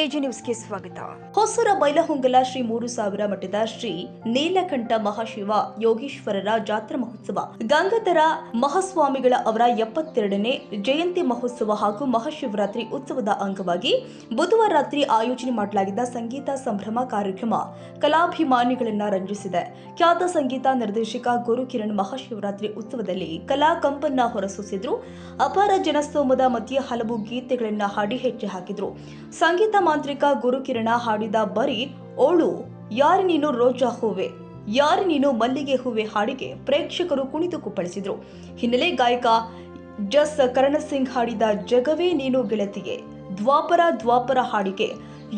AG ನ್ಯೂಸ್ಗೆ ಸ್ವಾಗತ. ಹೊಸೂರ ಬೈಲಹೊಂಗಲ ಶ್ರೀ 3000 ಮಠದ ಶ್ರೀ ನೀಲಕಂಠ ಮಹಾಶಿವ ಯೋಗೀಶ್ವರರ ಜಾತ್ರಾ ಮಹೋತ್ಸವ, ಗಂಗಾಧರ ಮಹಾಸ್ವಾಮಿಗಳ ಅವರ 72ನೇ ಜಯಂತಿ ಮಹೋತ್ಸವ ಹಾಗೂ ಮಹಾಶಿವರಾತ್ರಿ ಉತ್ಸವದ ಅಂಗವಾಗಿ ಬುಧವಾರ ರಾತ್ರಿ ಆಯೋಜನೆ ಮಾಡಲಾಗಿದ್ದ ಸಂಗೀತ ಸಂಭ್ರಮ ಕಾರ್ಯಕ್ರಮ ಕಲಾಭಿಮಾನಿಗಳನ್ನ ರಂಜಿಸಿದೆ. ಖ್ಯಾತ ಸಂಗೀತ ನಿರ್ದೇಶಕ ಗುರುಕಿರಣ್ ಮಹಾಶಿವರಾತ್ರಿ ಉತ್ಸವದಲ್ಲಿ ಕಲಾ ಕಂಪನ್ನ ಹೊರಸೂಸಿದ್ರು. ಅಪಾರ ಜನಸ್ತೋಮದ ಮಧ್ಯೆ ಹಲವು ಗೀತೆಗಳನ್ನ ಹಾಡಿ ಹೆಜ್ಜೆ ಹಾಕಿದ್ರು. ಸಂಗೀತ ಮಾಂತ್ರಿಕ ಗುರುಕಿರಣ ಹಾಡಿದ ಬರೀ ಓಳು ಯಾರು ನೀನು ರೋಜಾ ಹೂವೆ, ಯಾರು ನೀನು ಮಲ್ಲಿಗೆ ಹೂವೆ ಹಾಡಿಗೆ ಪ್ರೇಕ್ಷಕರು ಕುಣಿದು ಕುಪ್ಪಳಿಸಿದ್ರು. ಹಿನ್ನೆಲೆ ಗಾಯಕ ಜಸ್ ಕರಣಸಿಂಗ್ ಹಾಡಿದ ಜಗವೇ ನೀನು ಗೆಳತಿಗೆ, ದ್ವಾಪರ ಹಾಡಿಗೆ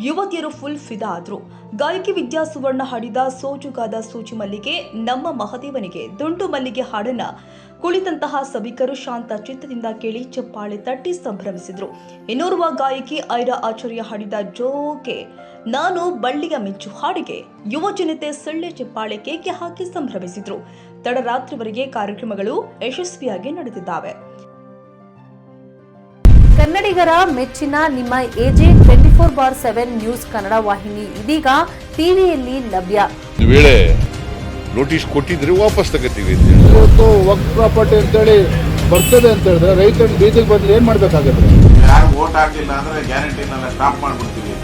ಯುವತಿಯರು ಫುಲ್ ಫಿದಾ ಆದ್ರು. ಗಾಯಕಿ ವಿದ್ಯಾ ಸುವರ್ಣ ಹಾಡಿದ ಸೋಜುಗಾದ ಸೂಜಿ ಮಲ್ಲಿಗೆ ನಮ್ಮ ಮಹದೇವನಿಗೆ ದುಂಡು ಮಲ್ಲಿಗೆ ಹಾಡನ್ನ ಕುಳಿತಂತಹ ಸಭಿಕರು ಶಾಂತ ಚಿತ್ತದಿಂದ ಕೇಳಿ ಚಪ್ಪಾಳೆ ತಟ್ಟಿ ಸಂಭ್ರಮಿಸಿದ್ರು. ಇನ್ನೋರ್ವ ಗಾಯಕಿ ಐರಾ ಆಚಾರ್ಯ ಹಾಡಿದ ಜೋಕೆ ನಾನು ಬಳ್ಳಿಯ ಮಿಂಚು ಹಾಡಿಗೆ ಯುವ ಜನತೆ ಸೊಳ್ಳೆ ಚಪ್ಪಾಳೆ ಕೇಕೆ ಹಾಕಿ ಸಂಭ್ರಮಿಸಿದ್ರು. ತಡರಾತ್ರಿವರೆಗೆ ಕಾರ್ಯಕ್ರಮಗಳು ಯಶಸ್ವಿಯಾಗಿ ನಡೆದಿದ್ದಾವೆ. ಕನ್ನಡಿಗರ ಮೆಚ್ಚಿನ ನಿಮ್ಮ ಎಜೆ 24/7 ನ್ಯೂಸ್ ಕನ್ನಡ ವಾಹಿನಿ ಇದೀಗ ಟಿವಿಯಲ್ಲಿ ಲಭ್ಯ. ವೇಳೆ ನೋಟಿಸ್ ಕೊಟ್ಟಿದ್ರೆ ವಾಪಸ್ ತಗೋತೀವಿ. ಇವತ್ತು ವಕ್ಫ್ ಪ್ರಾಪರ್ಟಿ ಅಂತೇಳಿ ಬರ್ತದೆ ಅಂತ ಹೇಳಿದ್ರೆ ರೈತರು ಬೀದಿಗೆ ಬದಲು ಏನ್ ಮಾಡ್ಬೇಕಾಗುತ್ತೆ? ಯಾರು ವೋಟ್ ಹಾಕಿಲ್ಲ ಅಂದ್ರೆ ಗ್ಯಾರಂಟಿನೆಲ್ಲ ಸ್ಟಾಪ್ ಮಾಡ್ಬಿಡ್ತೀವಿ.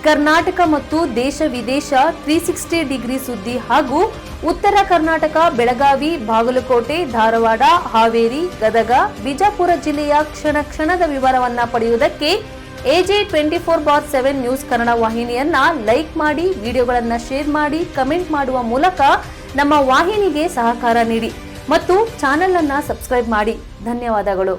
ಕರ್ನಾಟಕ ಮತ್ತು ದೇಶ ವಿದೇಶ 360 ಡಿಗ್ರಿ ಸುದ್ದಿ ಹಾಗೂ ಉತ್ತರ ಕರ್ನಾಟಕ ಬೆಳಗಾವಿ, ಬಾಗಲಕೋಟೆ, ಧಾರವಾಡ, ಹಾವೇರಿ, ಗದಗ, ಬಿಜಾಪುರ ಜಿಲ್ಲೆಯ ಕ್ಷಣದ ವಿವರವನ್ನ ಪಡೆಯುವುದಕ್ಕೆ ಎಜೆ 24/7 ನ್ಯೂಸ್ ಕನ್ನಡ ವಾಹಿನಿಯನ್ನ ಲೈಕ್ ಮಾಡಿ, ವಿಡಿಯೋಗಳನ್ನ ಶೇರ್ ಮಾಡಿ, ಕಮೆಂಟ್ ಮಾಡುವ ಮೂಲಕ ನಮ್ಮ ವಾಹಿನಿಗೆ ಸಹಕಾರ ನೀಡಿ ಮತ್ತು ಚಾನೆಲ್ ಅನ್ನ ಸಬ್ಸ್ಕ್ರೈಬ್ ಮಾಡಿ. ಧನ್ಯವಾದಗಳು.